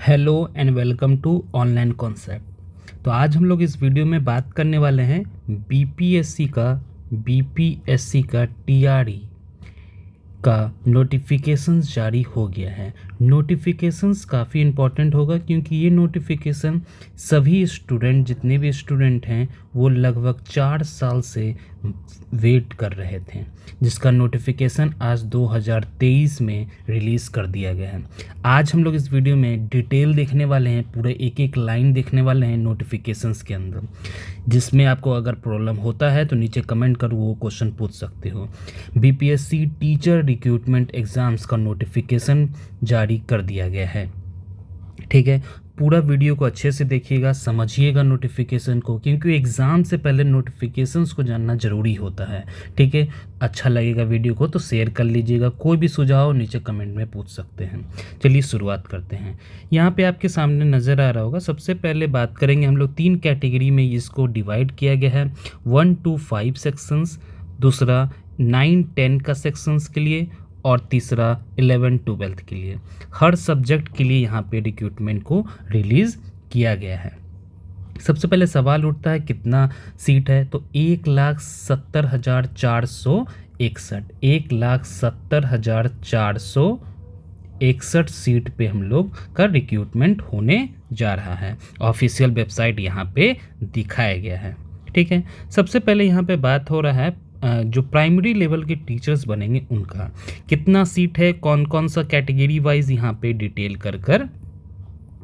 Hello and welcome to online concept. तो आज हम लोग इस वीडियो में बात करने वाले हैं बीपीएससी का टीआरई का नोटिफिकेशंस जारी हो गया है। नोटिफिकेशंस काफ़ी इम्पॉर्टेंट होगा क्योंकि ये नोटिफिकेशन सभी स्टूडेंट जितने भी स्टूडेंट हैं वो लगभग 4 साल से वेट कर रहे थे, जिसका नोटिफिकेशन आज 2023 में रिलीज़ कर दिया गया है। आज हम लोग इस वीडियो में डिटेल देखने वाले हैं, पूरे एक एक लाइन देखने वाले हैं नोटिफिकेशंस के अंदर, जिसमें आपको अगर प्रॉब्लम होता है तो नीचे कमेंट कर वो क्वेश्चन पूछ सकते हो। बीपीएससी टीचर रिक्रूटमेंट एग्ज़ाम्स का नोटिफिकेशन जारी कर दिया गया है। ठीक है, पूरा वीडियो को अच्छे से देखिएगा, समझिएगा नोटिफिकेशन को, क्योंकि एग्ज़ाम से पहले नोटिफिकेशंस को जानना ज़रूरी होता है। ठीक है, अच्छा लगेगा वीडियो को तो शेयर कर लीजिएगा। कोई भी सुझाव नीचे कमेंट में पूछ सकते हैं। चलिए शुरुआत करते हैं। यहाँ पे आपके सामने नज़र आ रहा होगा, सबसे पहले बात करेंगे हम लोग 3 कैटेगरी में इसको डिवाइड किया गया है। 1 to 5 सेक्शंस, दूसरा 9-10 का सेक्शंस के लिए, और तीसरा 11-12 के लिए। हर सब्जेक्ट के लिए यहाँ पे रिक्रूटमेंट को रिलीज़ किया गया है। सबसे पहले सवाल उठता है कितना सीट है, तो 1,70,461 1,70,461 सीट पे हम लोग का रिक्रूटमेंट होने जा रहा है। ऑफिशियल वेबसाइट यहाँ पे दिखाया गया है। ठीक है, सबसे पहले यहाँ पे बात हो रहा है जो प्राइमरी लेवल के टीचर्स बनेंगे उनका कितना सीट है, कौन कौन सा कैटेगरी वाइज यहाँ पे डिटेल कर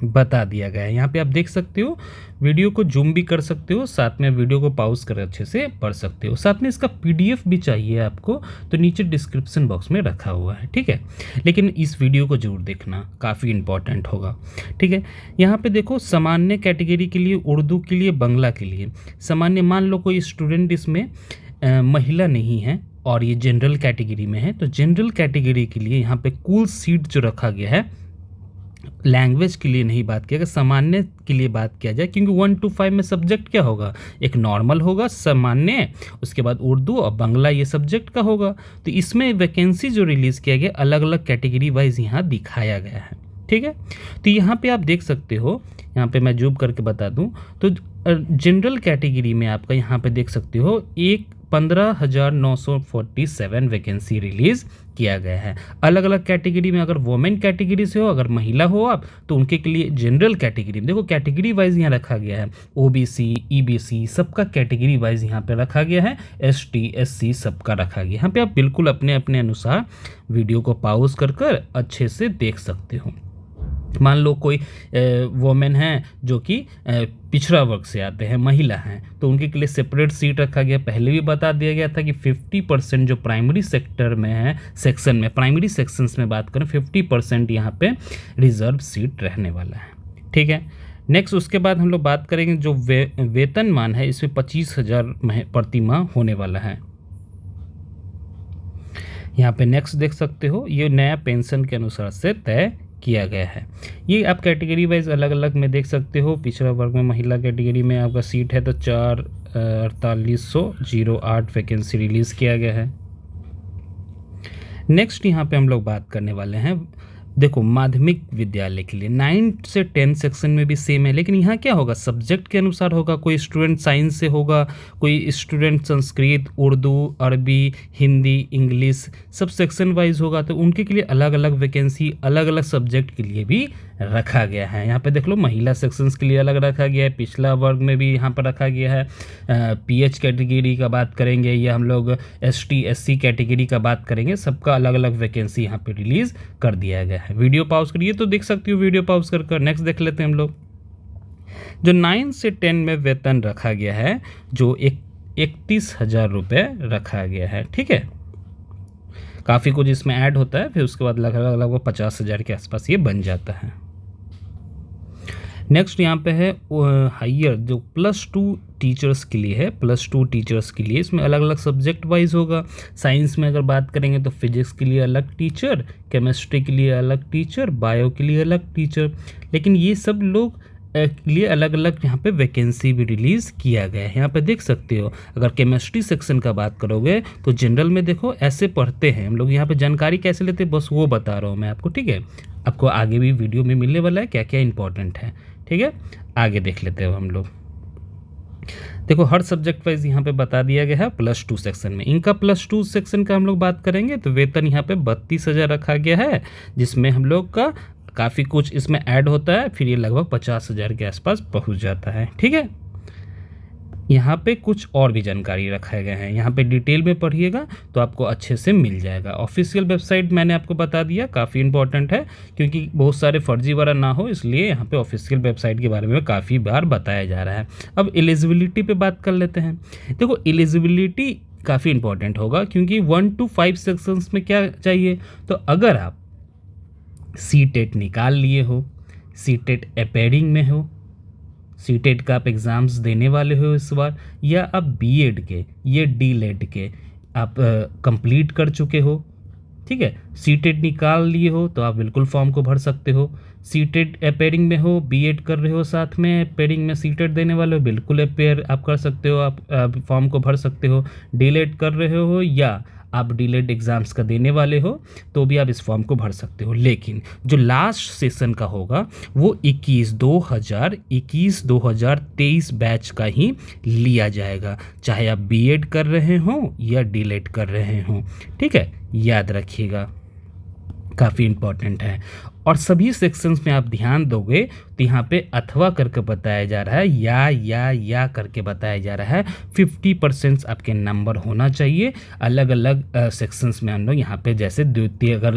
बता दिया गया है। यहाँ पे आप देख सकते हो, वीडियो को जूम भी कर सकते हो, साथ में वीडियो को पॉज कर अच्छे से पढ़ सकते हो। साथ में इसका पीडीएफ भी चाहिए आपको तो नीचे डिस्क्रिप्शन बॉक्स में रखा हुआ है। ठीक है, लेकिन इस वीडियो को जरूर देखना, काफ़ी इंपॉर्टेंट होगा। ठीक है, यहाँ पे देखो, सामान्य कैटेगरी के लिए, उर्दू के लिए, बांग्ला के लिए सामान्य, मान लो कोई स्टूडेंट इसमें महिला नहीं है और ये जनरल कैटेगरी में है, तो जनरल कैटेगरी के लिए यहाँ पे कुल सीट जो रखा गया है, लैंग्वेज के लिए नहीं बात किया गया, सामान्य के लिए बात किया जाए, क्योंकि 1 to 5 में सब्जेक्ट क्या होगा, एक नॉर्मल होगा, सामान्य, उसके बाद उर्दू और बांग्ला ये सब्जेक्ट का होगा। तो इसमें वैकेंसी जो रिलीज़ किया गया अलग अलग कैटेगरी वाइज यहाँ दिखाया गया है। ठीक है, तो यहाँ पे आप देख सकते हो, यहाँ पे मैं जूम करके बता दूँ तो जनरल कैटेगरी में आपका यहाँ पे देख सकते हो 15,947 वैकेंसी रिलीज़ किया गया है। अलग अलग कैटेगरी में, अगर वोमेन कैटेगरी से हो, अगर महिला हो आप, तो उनके के लिए जनरल कैटेगरी में देखो कैटेगरी वाइज यहाँ रखा गया है। ओबीसी, ईबीसी सबका कैटेगरी वाइज यहाँ पे रखा गया है। एसटी, एससी सबका रखा गया। यहाँ पे आप बिल्कुल अपने अपने अनुसार वीडियो को पॉज कर अच्छे से देख सकते हो। मान लो कोई वोमेन है जो कि पिछड़ा वर्ग से आते हैं, महिला हैं, तो उनके के लिए सेपरेट सीट रखा गया। पहले भी बता दिया गया था कि 50% जो प्राइमरी सेक्टर में है, सेक्शन में, प्राइमरी सेक्शंस में बात करें, 50% यहाँ पे रिजर्व सीट रहने वाला है। ठीक है, नेक्स्ट उसके बाद हम लोग बात करेंगे जो वेतनमान है, इसमें 25,000 प्रति माह होने वाला है। यहाँ पे नेक्स्ट देख सकते हो, ये नया पेंशन के अनुसार से तय किया गया है। ये आप कैटेगरी वाइज अलग अलग में देख सकते हो। पिछड़ा वर्ग में महिला कैटेगरी में आपका सीट है तो 4,4808 वैकेंसी रिलीज़ किया गया है। नेक्स्ट यहाँ पे हम लोग बात करने वाले हैं, देखो माध्यमिक विद्यालय के लिए 9 से 10 सेक्शन में भी सेम है, लेकिन यहाँ क्या होगा, सब्जेक्ट के अनुसार होगा। कोई स्टूडेंट साइंस से होगा, कोई स्टूडेंट संस्कृत, उर्दू, अरबी, Hindi, English, sub section wise होगा, तो उनके के लिए अलग अलग वैकेंसी अलग अलग सब्जेक्ट के लिए भी रखा गया है। यहाँ पे देख लो, महिला सेक्शंस के लिए अलग रखा गया है, पिछला वर्ग में भी यहाँ पर रखा गया है। पीएच कैटेगरी का बात करेंगे या हम लोग एसटी, एससी कैटेगरी का बात करेंगे, सबका अलग अलग वैकेंसी यहाँ पे रिलीज़ कर दिया गया है। वीडियो पॉज करिए तो देख सकते हो, वीडियो पॉज कर नेक्स्ट देख लेते हैं हम लोग। जो 9 से 10 में वेतन रखा गया है, जो 31,000 रुपये रखा गया है। ठीक है, काफ़ी कुछ इसमें ऐड होता है, फिर उसके बाद लगभग 50,000 के आसपास ये बन जाता है। नेक्स्ट यहाँ पे है हायर, जो +2 टीचर्स के लिए है। +2 टीचर्स के लिए इसमें अलग अलग सब्जेक्ट वाइज होगा। साइंस में अगर बात करेंगे तो फिजिक्स के लिए अलग टीचर, केमिस्ट्री के लिए अलग टीचर, बायो के लिए अलग टीचर, लेकिन ये सब लोग लिए अलग अलग यहाँ पे वैकेंसी भी रिलीज़ किया गया है। यहाँ पे देख सकते हो, अगर केमिस्ट्री सेक्शन का बात करोगे तो जनरल में देखो ऐसे पढ़ते हैं हम लोग, यहाँ पे जानकारी कैसे लेते हैं बस वो बता रहा हूँ मैं आपको। ठीक है, आपको आगे भी वीडियो में मिलने वाला है क्या क्या इंपॉर्टेंट है। ठीक है, आगे देख लेते हो हम लोग। देखो हर सब्जेक्ट वाइज यहाँ पे बता दिया गया है +2 सेक्शन में। इनका +2 सेक्शन का हम लोग बात करेंगे तो वेतन यहाँ पे 32,000 रखा गया है, जिसमें हम लोग का काफ़ी कुछ इसमें ऐड होता है, फिर ये लगभग 50,000 के आसपास पहुँच जाता है। ठीक है, यहाँ पे कुछ और भी जानकारी रखा गया है, यहाँ पे डिटेल में पढ़िएगा तो आपको अच्छे से मिल जाएगा। ऑफिशियल वेबसाइट मैंने आपको बता दिया, काफ़ी इंपॉर्टेंट है क्योंकि बहुत सारे फर्जीवाड़ा ना हो, इसलिए यहाँ पे ऑफिशियल वेबसाइट के बारे में काफ़ी बार बताया जा रहा है। अब एलिजिबिलिटी पे बात कर लेते हैं। देखो एलिजिबिलिटी काफ़ी इंपॉर्टेंट होगा क्योंकि 1 to 5 सेक्शंस में क्या चाहिए, तो अगर आप सीटेट निकाल लिए हो, सीटेट अपेयरिंग में हो, सीटेट का आप एग्ज़ाम्स देने वाले हो इस बार, या आप बीएड के या डीलेड के आप कंप्लीट कर चुके हो, ठीक है, सीटेट निकाल लिए हो तो आप बिल्कुल फॉर्म को भर सकते हो। सीटेट अपेयरिंग में हो, बीएड कर रहे हो साथ में अपेयरिंग में सीटेट देने वाले हो, बिल्कुल अपेयर आप कर सकते हो, आप फॉर्म को भर सकते हो। डीलेड कर रहे हो या आप डीलेड एग्ज़ाम्स का देने वाले हो तो भी आप इस फॉर्म को भर सकते हो। लेकिन जो लास्ट सेशन का होगा वो 2023 बैच का ही लिया जाएगा, चाहे आप बीएड कर रहे हों या डीलेड कर रहे हों। ठीक है, याद रखिएगा, काफ़ी इम्पॉर्टेंट है। और सभी सेक्शंस में आप ध्यान दोगे तो यहाँ पे अथवा करके बताया जा रहा है, या करके बताया जा रहा है। 50% आपके नंबर होना चाहिए। अलग अलग सेक्शंस में हम लोग यहाँ पे जैसे द्वितीय अगर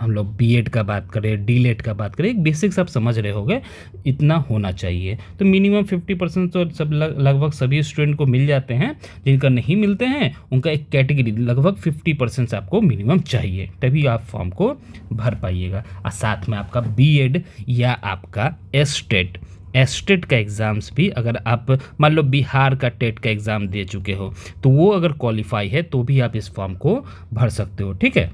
हम लोग बीएड का बात करें, डीलेड का बात करें, एक बेसिक्स आप समझ रहे होगे, इतना होना चाहिए। तो मिनिमम 50% तो सब लगभग सभी स्टूडेंट को मिल जाते हैं। जिनका नहीं मिलते हैं उनका एक कैटेगरी लगभग 50% आपको मिनिमम चाहिए, तभी आप फॉर्म को भर पाइएगा। और साथ में आपका बीएड या आपका एस्टेट का एग्ज़ाम्स भी, अगर आप मान लो बिहार का टेट का एग्ज़ाम दे चुके हो तो वो अगर क्वालिफाई है तो भी आप इस फॉर्म को भर सकते हो। ठीक है,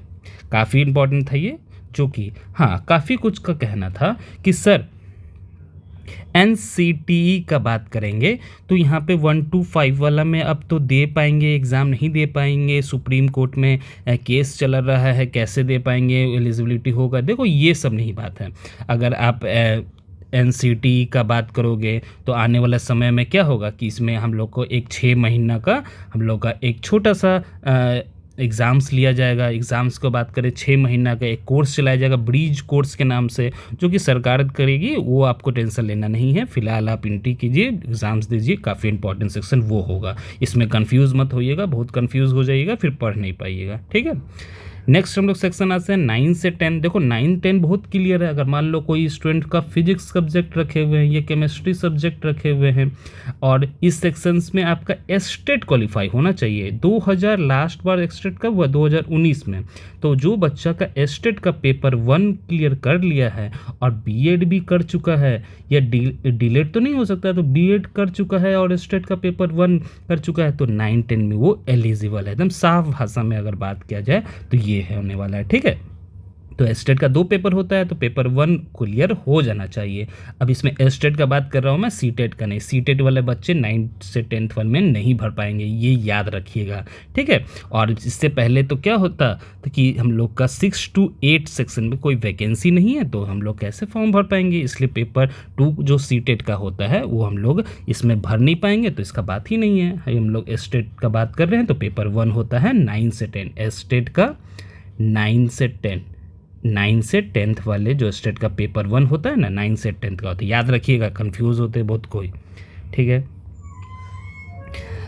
काफ़ी इम्पोर्टेंट था ये, जो कि हाँ काफ़ी कुछ का कहना था कि सर NCTE का बात करेंगे तो यहाँ पे 1 to 5 वाला में अब तो दे पाएंगे एग्ज़ाम, नहीं दे पाएंगे, सुप्रीम कोर्ट में केस चल रहा है, कैसे दे पाएंगे, एलिजिबिलिटी होगा। देखो ये सब नहीं बात है। अगर आप NCTE का बात करोगे तो आने वाला समय में क्या होगा कि इसमें हम लोग को एक 6 महीना का हम लोग का एक छोटा सा एग्ज़ाम्स लिया जाएगा। एग्ज़ाम्स को बात करें 6 महीना का एक कोर्स चलाया जाएगा ब्रिज कोर्स के नाम से, जो कि सरकार करेगी, वो आपको टेंशन लेना नहीं है। फिलहाल आप एंट्री कीजिए, एग्ज़ाम्स दीजिए, काफ़ी इंपॉर्टेंट सेक्शन वो होगा। इसमें कंफ्यूज मत होइएगा, बहुत कंफ्यूज हो जाइएगा फिर पढ़ नहीं पाइएगा। ठीक है, नेक्स्ट हम लोग सेक्शन आते हैं 9 से 10। देखो 9-10 बहुत क्लियर है। अगर मान लो कोई स्टूडेंट का फिजिक्स सब्जेक्ट रखे हुए हैं या केमिस्ट्री सब्जेक्ट रखे हुए हैं और इस सेक्शंस में आपका एस्टेट क्वालिफाई होना चाहिए। 2000 लास्ट बार एस्टेट कब हुआ, 2019 में। तो जो बच्चा का एस्टेट का पेपर 1 क्लियर कर लिया है और बीएड भी कर चुका है, या डीलेड तो नहीं हो सकता, तो बीएड कर चुका है और एस्टेट का पेपर 1 कर चुका है, तो 9-10 में वो एलिजिबल है। एकदम साफ भाषा में अगर बात किया जाए तो ये है होने वाला है। ठीक है, तो एस्टेट का 2 पेपर होता है, तो पेपर 1 क्लियर हो जाना चाहिए। अब इसमें एस्टेट का बात कर रहा हूँ मैं, सीटेट का नहीं। सीटेट वाले बच्चे 9 से 10th वाले में नहीं भर पाएंगे, ये याद रखिएगा। ठीक है, और इससे पहले तो क्या होता तो कि हम लोग का 6 to 8 सेक्शन में कोई वैकेंसी नहीं है, तो हम लोग कैसे फॉर्म भर पाएंगे। इसलिए पेपर 2 जो सीटेट का होता है वो हम लोग इसमें भर नहीं पाएंगे, तो इसका बात ही नहीं है। हम लोग एस्टेट का बात कर रहे हैं तो पेपर 1 होता है 9 से 10, एस्टेट का 9 से 10th वाले जो स्टेट का पेपर 1 होता है ना, 9 से 10th का होता है, याद रखिएगा, कंफ्यूज होते हैं बहुत कोई। ठीक है,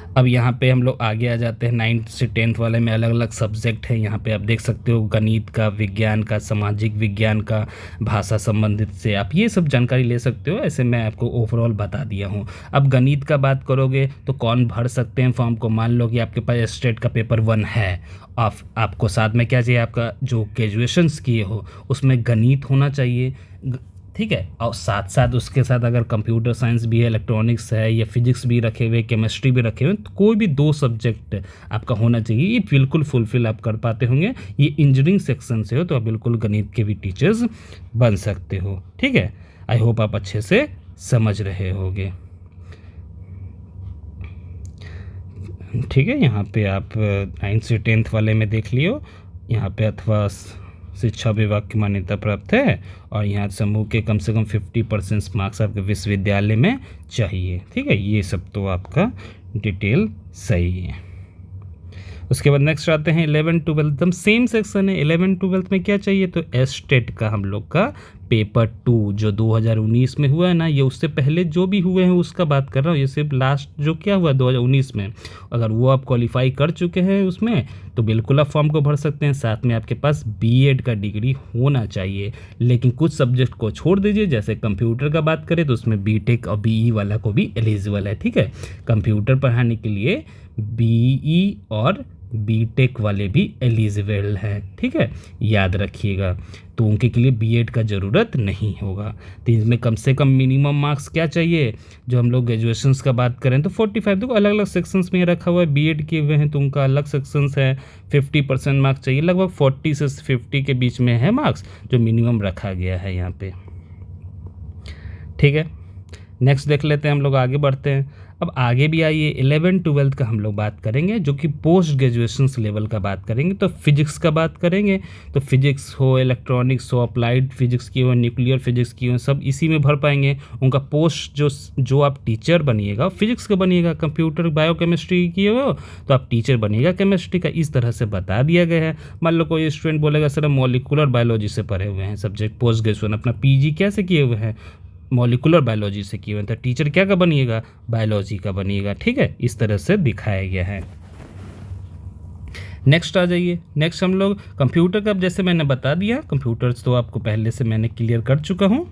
अब यहाँ पे हम लोग आगे आ जाते हैं 9 से 10th वाले में अलग अलग सब्जेक्ट हैं। यहाँ पे आप देख सकते हो गणित का, विज्ञान का, सामाजिक विज्ञान का, भाषा संबंधित से आप ये सब जानकारी ले सकते हो। ऐसे मैं आपको ओवरऑल बता दिया हूँ। अब गणित का बात करोगे तो कौन भर सकते हैं फॉर्म को। मान लो कि आपके पास स्टेट का पेपर 1 है, आपको साथ में क्या चाहिए, आपका जो ग्रेजुएशंस किए हो उसमें गणित होना चाहिए। ठीक है, और साथ साथ उसके साथ अगर कंप्यूटर साइंस भी है, इलेक्ट्रॉनिक्स है, या फिजिक्स भी रखे हुए, केमिस्ट्री भी रखे हुए, तो कोई भी 2 सब्जेक्ट आपका होना चाहिए। ये बिल्कुल फुलफिल आप कर पाते होंगे। ये इंजीनियरिंग सेक्शन से हो तो आप बिल्कुल गणित के भी टीचर्स बन सकते हो। ठीक है, आई होप आप अच्छे से समझ रहे होंगे। ठीक है, यहाँ पे आप 9 से 10th वाले में देख लियो, यहाँ पे अथवा शिक्षा विभाग की मान्यता प्राप्त है और यहाँ समूह के कम से कम 50% मार्क्स आपके विश्वविद्यालय में चाहिए। ठीक है, ये सब तो आपका डिटेल सही है। उसके बाद नेक्स्ट आते हैं 11-12, एकदम सेम सेक्शन है। 11-12 में क्या चाहिए, तो एस्टेट का हम लोग का पेपर 2 जो 2019 में हुआ है ना, ये उससे पहले जो भी हुए हैं उसका बात कर रहा हूँ, ये सिर्फ लास्ट जो क्या हुआ 2019 में, अगर वो आप क्वालिफाई कर चुके हैं उसमें तो बिल्कुल आप फॉर्म को भर सकते हैं। साथ में आपके पास बीएड का डिग्री होना चाहिए, लेकिन कुछ सब्जेक्ट को छोड़ दीजिए, जैसे कंप्यूटर का बात करें तो उसमें बीटेक और बीई वाला को भी एलिजिबल है। ठीक है, कंप्यूटर पढ़ाने के लिए बीई और बीटेक वाले भी एलिजिबल हैं। ठीक है, याद रखिएगा, तो उनके के लिए बीएड का ज़रूरत नहीं होगा। तो इसमें कम से कम मिनिमम मार्क्स क्या चाहिए, जो हम लोग ग्रेजुएशंस का बात करें तो 45, देखो अलग अलग सेक्शंस में रखा हुआ है, बीएड किए हुए हैं तो उनका अलग सेक्शंस है। 50% मार्क्स चाहिए, लगभग 40 से 50 के बीच में है मार्क्स जो मिनिमम रखा गया है यहाँ पे। ठीक है, नेक्स्ट देख लेते हैं, हम लोग आगे बढ़ते हैं। अब आगे भी आइए 11-12 का हम लोग बात करेंगे, जो कि पोस्ट ग्रेजुएशन लेवल का बात करेंगे। तो फिजिक्स का बात करेंगे, तो फिजिक्स हो, इलेक्ट्रॉनिक्स हो, अप्लाइड फिजिक्स की हो, न्यूक्लियर फिजिक्स की हो, सब इसी में भर पाएंगे। उनका पोस्ट जो आप टीचर बनिएगा फिजिक्स का बनिएगा, कंप्यूटर बायोकेमिस्ट्री की हो तो आप टीचर बनिएगा केमिस्ट्री का, इस तरह से बता दिया गया है। मान लो कोई स्टूडेंट बोलेगा सर मॉलिकुलर बायोलॉजी से पढ़े हुए हैं सब्जेक्ट, पोस्ट ग्रेजुएशन अपना पीजी कैसे किए हुए हैं, मॉलिकुलर बायोलॉजी से किए हुए, तो टीचर क्या का बनिएगा, बायोलॉजी का बनिएगा। ठीक है, इस तरह से दिखाया गया है। नेक्स्ट आ जाइए, नेक्स्ट हम लोग कंप्यूटर का, जैसे मैंने बता दिया कंप्यूटर्स तो आपको पहले से मैंने क्लियर कर चुका हूँ।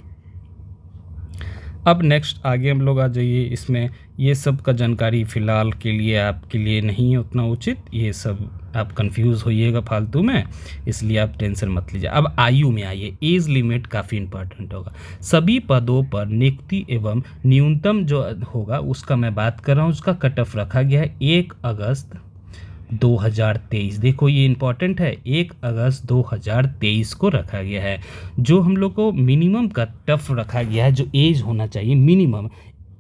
अब नेक्स्ट आगे हम लोग आ जाइए, इसमें ये सब का जानकारी फ़िलहाल के लिए आपके लिए नहीं है उतना उचित, ये सब आप कंफ्यूज होइएगा फालतू में, इसलिए आप टेंशन मत लीजिए। अब आयु में आइए, एज लिमिट काफ़ी इंपॉर्टेंट होगा। सभी पदों पर नियुक्ति एवं न्यूनतम जो होगा उसका मैं बात कर रहा हूँ, उसका कट ऑफ रखा गया है 1 अगस्त 2023। देखो ये इंपॉर्टेंट है, 1 अगस्त 2023 को रखा गया है। जो हम लोग को मिनिमम कट ऑफ रखा गया है, जो एज होना चाहिए मिनिमम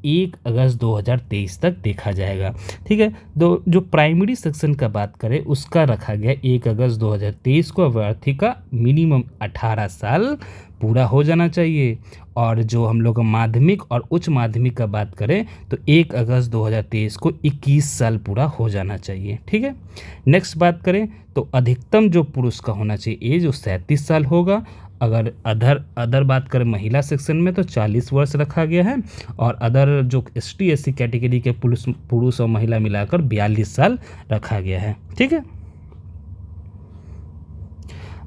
1 अगस्त 2023 तक देखा जाएगा। ठीक है, जो प्राइमरी सेक्शन का बात करें उसका रखा गया 1 अगस्त 2023 को, अभ्यर्थी का मिनिमम 18 साल पूरा हो जाना चाहिए। और जो हम लोग माध्यमिक और उच्च माध्यमिक का बात करें तो 1 अगस्त 2023 को 21 साल पूरा हो जाना चाहिए। ठीक है, नेक्स्ट बात करें तो अधिकतम जो पुरुष का होना चाहिए एज वो 37 साल होगा। अगर अदर बात करें महिला सेक्शन में तो 40 वर्ष रखा गया है, और अदर जो ST SC कैटेगरी के पुरुष और महिला मिलाकर 42 साल रखा गया है। ठीक है,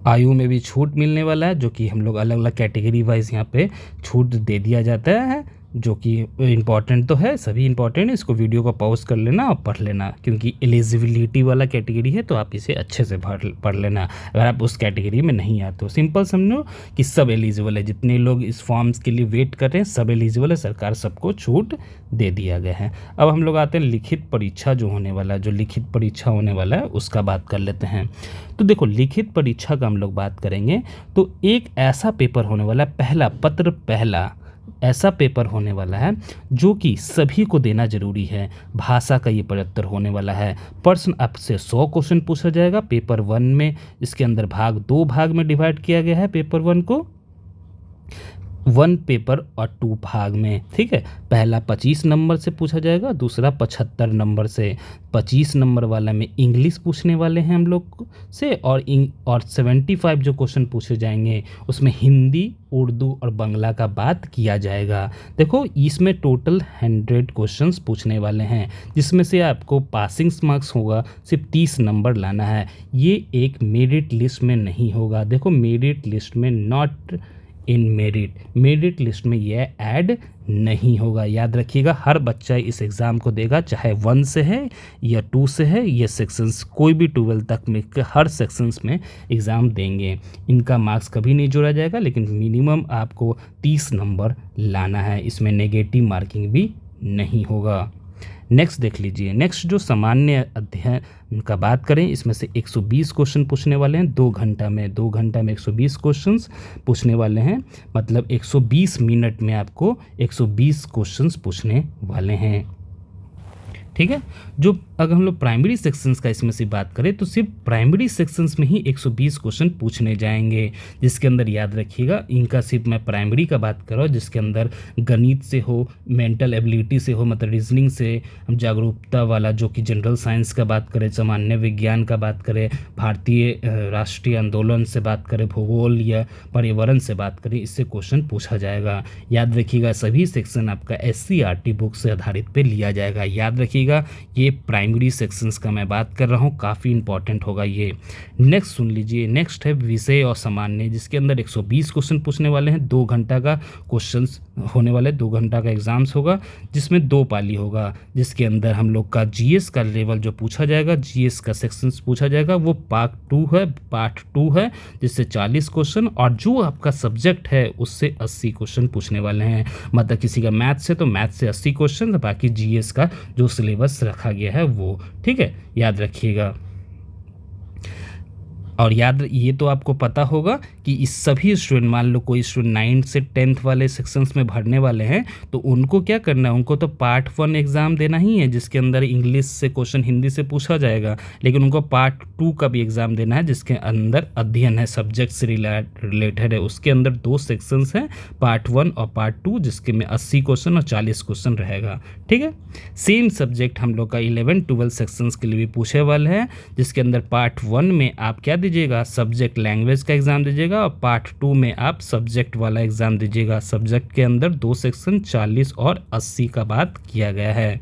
आयु में भी छूट मिलने वाला है, जो कि हम लोग अलग अलग कैटेगरी वाइज यहाँ पे छूट दे दिया जाता है, जो कि इम्पॉर्टेंट तो है, सभी इम्पॉर्टेंट है। इसको वीडियो को पॉज कर लेना और पढ़ लेना, क्योंकि एलिजिबिलिटी वाला कैटेगरी है तो आप इसे अच्छे से पढ़ लेना। अगर आप उस कैटेगरी में नहीं आते हो, सिंपल समझो कि सब एलिजिबल है, जितने लोग इस फॉर्म्स के लिए वेट कर रहे हैं सब एलिजिबल है, सरकार सबको छूट दे दिया गया है। अब हम लोग आते हैं लिखित परीक्षा जो होने वाला है, जो लिखित परीक्षा होने वाला है उसका बात कर लेते हैं। तो देखो लिखित परीक्षा का हम लोग बात करेंगे तो एक ऐसा पेपर होने वाला है, पहला ऐसा पेपर होने वाला है जो कि सभी को देना जरूरी है। भाषा का ये 75 होने वाला है। प्रश्न आपसे 100 क्वेश्चन पूछा जाएगा पेपर 1 में। इसके अंदर दो भाग में डिवाइड किया गया है पेपर 1 को, 1 पेपर और 2 भाग में। ठीक है, पहला 25 नंबर से पूछा जाएगा, दूसरा 75 नंबर से। 25 नंबर वाला में इंग्लिश पूछने वाले हैं हम लोग से, और 75 जो क्वेश्चन पूछे जाएंगे उसमें हिंदी, उर्दू और बांग्ला का बात किया जाएगा। देखो इसमें टोटल 100 क्वेश्चंस पूछने वाले हैं, जिसमें से आपको पासिंग मार्क्स होगा सिर्फ 30 नंबर लाना है। ये एक मेरिट लिस्ट में नहीं होगा। देखो मेरिट लिस्ट में नॉट इन मेरिट लिस्ट में यह ऐड नहीं होगा। याद रखिएगा, हर बच्चा इस एग्ज़ाम को देगा, चाहे 1 से है या 2 से है। ये सेक्शंस कोई भी 12 तक में हर सेक्शंस में एग्ज़ाम देंगे, इनका मार्क्स कभी नहीं जोड़ा जाएगा, लेकिन मिनिमम आपको 30 नंबर लाना है। इसमें नेगेटिव मार्किंग भी नहीं होगा। नेक्स्ट देख लीजिए, नेक्स्ट जो सामान्य अध्ययन का बात करें, इसमें से 120 क्वेश्चन पूछने वाले हैं 2 घंटा में। 2 घंटा में 120 क्वेश्चंस पूछने वाले हैं, मतलब 120 मिनट में आपको 120 क्वेश्चंस पूछने वाले हैं। ठीक है, जो अगर हम लोग प्राइमरी सेक्शंस का इसमें से बात करें तो सिर्फ प्राइमरी सेक्शंस में ही 120 क्वेश्चन पूछने जाएंगे, जिसके अंदर याद रखिएगा इनका सिर्फ मैं प्राइमरी का बात कर रहा हूँ, जिसके अंदर गणित से हो, मेंटल एबिलिटी से हो, मतलब रीजनिंग से, हम जागरूकता वाला जो कि जनरल साइंस का बात करें, सामान्य विज्ञान का बात करें, भारतीय राष्ट्रीय आंदोलन से बात करें, भूगोल या पर्यावरण से बात करें, इससे क्वेश्चन पूछा जाएगा। याद रखिएगा सभी सेक्शन आपका SCERT बुक से आधारित पे लिया जाएगा। याद रखिएगा ये प्राइमरी सेक्शंस का मैं बात कर रहा हूँ, काफ़ी इंपॉर्टेंट होगा ये। नेक्स्ट सुन लीजिए, नेक्स्ट है विषय और सामान्य, जिसके अंदर 120 क्वेश्चन पूछने वाले हैं, 2 घंटा का क्वेश्चंस होने वाले, 2 घंटा का एग्जाम्स होगा, जिसमें 2 पाली होगा, जिसके अंदर हम लोग का GS का लेवल जो पूछा जाएगा, GS का सेक्शंस पूछा जाएगा, वो पार्ट 2 है जिससे 40 क्वेश्चन, और जो आपका सब्जेक्ट है उससे 80 क्वेश्चन पूछने वाले हैं। मतलब किसी का मैथ से तो मैथ से 80 क्वेश्चन, बाकी GS का जो सिलेबस रखा गया है वो, ठीक है, याद रखिएगा। और याद ये तो आपको पता होगा कि इस सभी स्टूडेंट, मान लो कोई स्टूडेंट 9th से 10th वाले सेक्शंस में भरने वाले हैं, तो उनको क्या करना है, उनको तो पार्ट 1 एग्ज़ाम देना ही है, जिसके अंदर इंग्लिश से क्वेश्चन, हिंदी से पूछा जाएगा, लेकिन उनको पार्ट 2 का भी एग्ज़ाम देना है, जिसके अंदर अध्ययन है, सब्जेक्ट से रिलेटेड है। उसके अंदर 2 सेक्शंस हैं, पार्ट 1 और पार्ट 2, जिसके में 80 क्वेश्चन और 40 क्वेश्चन रहेगा, ठीक है। सेम सब्जेक्ट हम लोग का 11-12 सेक्शंस के लिए भी पूछे वाले हैं, जिसके अंदर पार्ट 1 में आप क्या दीजिएगा, सब्जेक्ट लैंग्वेज का एग्ज़ाम दीजिएगा, और पार्ट 2 में आप सब्जेक्ट वाला एग्ज़ाम दीजिएगा। सब्जेक्ट के अंदर 2 सेक्शन 40 और 80 का बात किया गया है,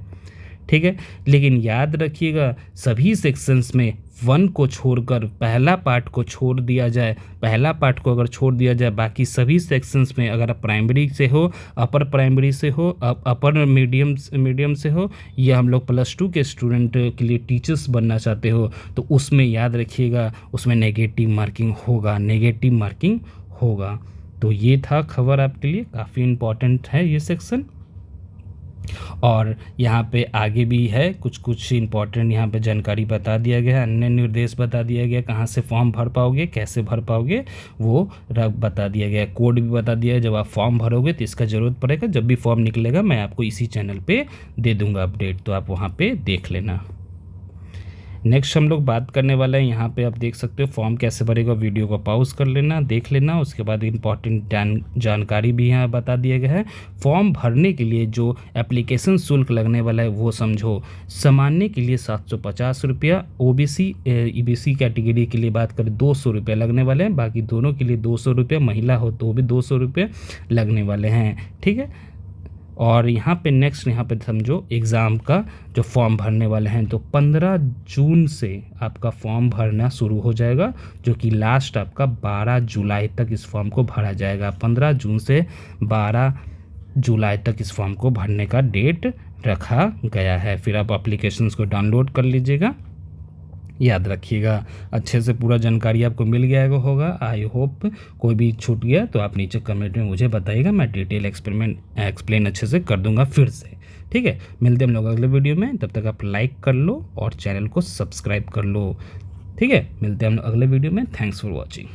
ठीक है। लेकिन याद रखिएगा सभी सेक्शंस में 1 को छोड़कर पहला पार्ट को छोड़ दिया जाए, पहला पार्ट को अगर छोड़ दिया जाए, बाकी सभी सेक्शंस में अगर आप प्राइमरी से हो, अपर प्राइमरी से हो, अपर मीडियम से हो, या हम लोग +2 के स्टूडेंट के लिए टीचर्स बनना चाहते हो, तो उसमें याद रखिएगा उसमें नेगेटिव मार्किंग होगा। तो ये था खबर आपके लिए, काफ़ी इम्पॉर्टेंट है ये सेक्शन। और यहाँ पे आगे भी है कुछ इम्पॉर्टेंट, यहाँ पे जानकारी बता दिया गया है, अन्य निर्देश बता दिया गया, कहाँ से फॉर्म भर पाओगे, कैसे भर पाओगे वो बता दिया गया है, कोड भी बता दिया है। जब आप फॉर्म भरोगे तो इसका ज़रूरत पड़ेगा, जब भी फॉर्म निकलेगा मैं आपको इसी चैनल पे दे दूँगा अपडेट, तो आप वहाँ पे देख लेना। नेक्स्ट हम लोग बात करने वाले हैं, यहाँ पे आप देख सकते हो फॉर्म कैसे भरेगा, वीडियो को पॉज कर लेना, देख लेना। उसके बाद इंपॉर्टेंट जानकारी भी यहाँ बता दिया गया है। फॉर्म भरने के लिए जो एप्लीकेशन शुल्क लगने वाला है वो समझो, सामान्य के लिए 750 रुपया, OBC EBC कैटेगरी के लिए बात करें 200 रुपये लगने वाले हैं, बाकी दोनों के लिए 200 रुपये, महिला हो तो भी 200 रुपये लगने वाले हैं, ठीक है। और यहाँ पे नेक्स्ट यहाँ पे समझो एग्ज़ाम का जो फॉर्म भरने वाले हैं, तो 15 जून से आपका फॉर्म भरना शुरू हो जाएगा, जो कि लास्ट आपका 12 जुलाई तक इस फॉर्म को भरा जाएगा। 15 जून से 12 जुलाई तक इस फॉर्म को भरने का डेट रखा गया है। फिर आप एप्लीकेशंस को डाउनलोड कर लीजिएगा। याद रखिएगा अच्छे से पूरा जानकारी आपको मिल गया होगा। आई होप कोई भी छूट गया तो आप नीचे कमेंट में मुझे बताइएगा, मैं डिटेल एक्सप्लेन अच्छे से कर दूंगा फिर से, ठीक है। मिलते हैं हम लोग अगले वीडियो में, तब तक आप लाइक कर लो और चैनल को सब्सक्राइब कर लो, ठीक है। मिलते हैं हम लोग अगले वीडियो में। Thanks for watching.